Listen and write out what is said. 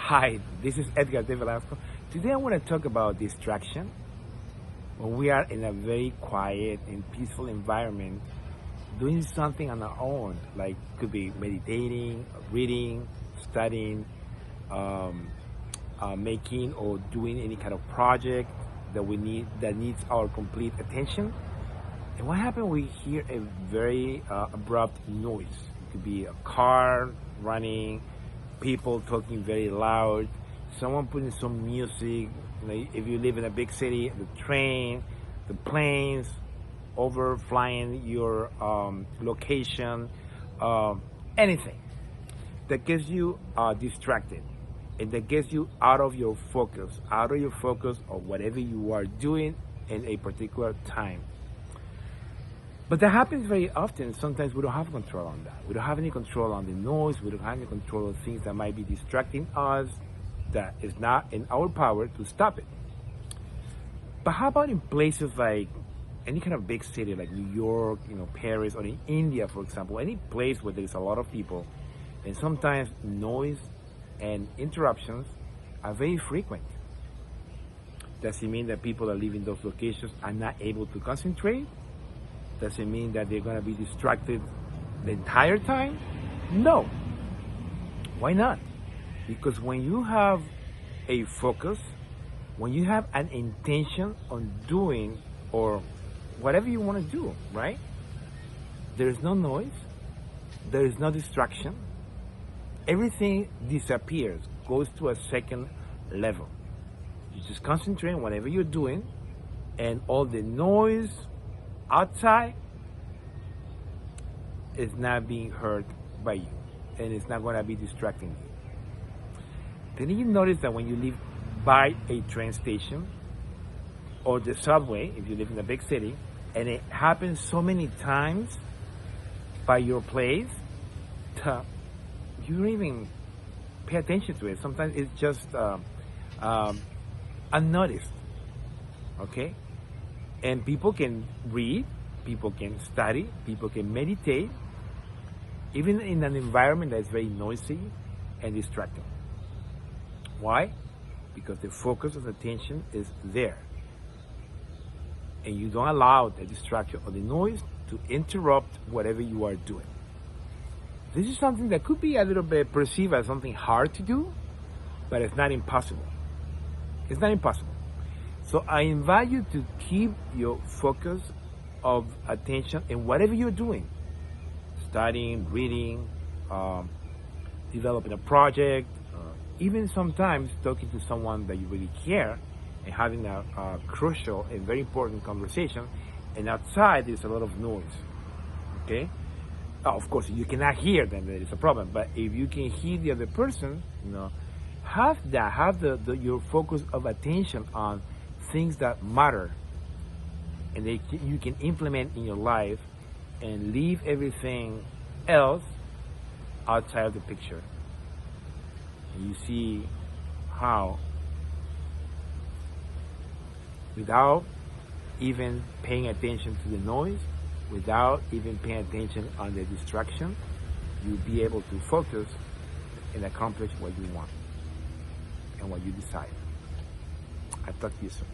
Hi, this is Edgar de Velasco. Today I want to talk about distraction. When we are in a very quiet and peaceful environment, doing something on our own, like could be meditating, reading, studying, um, making or doing any kind of project that needs our complete attention. And what happens? We hear a very abrupt noise. It could be a car running, people talking very loud, someone putting some music. If you live in a big city, the train, the planes overflying your location, anything that gets you distracted and that gets you out of your focus of whatever you are doing in a particular time. But that happens very often. Sometimes we don't have control on that. We don't have any control on the noise. We don't have any control of things that might be distracting us that is not in our power to stop it. But how about in places like any kind of big city like New York, Paris, or in India, for example, any place where there's a lot of people, and sometimes noise and interruptions are very frequent. Does it mean that people that live in those locations are not able to concentrate? Does it mean that they're going to be distracted the entire time? No. Why not? Because when you have a focus, when you have an intention on doing or whatever you want to do, right? There is no noise, there is no distraction. Everything disappears, goes to a second level. You just concentrate on whatever you're doing, and all the noise outside is not being heard by you, and it's not going to be distracting you. Then you notice that when you live by a train station or the subway, if you live in a big city, and it happens so many times by your place, you don't even pay attention to it. Sometimes it's just unnoticed, okay? And people can read, people can study, people can meditate, even in an environment that's very noisy and distracting. Why? Because the focus of attention is there. And you don't allow the distraction or the noise to interrupt whatever you are doing. This is something that could be a little bit perceived as something hard to do, but it's not impossible. It's not impossible. So I invite you to keep your focus of attention in whatever you're doing. Studying, reading, developing a project, even sometimes talking to someone that you really care and having a crucial and very important conversation. And outside there's a lot of noise, okay? Of course, you cannot hear, then there is a problem. But if you can hear the other person, have your focus of attention on things that matter and you can implement in your life, and leave everything else outside of the picture. And you see how, without even paying attention to the noise, without even paying attention on the distraction, you'll be able to focus and accomplish what you want and what you desire. I'll talk to you soon.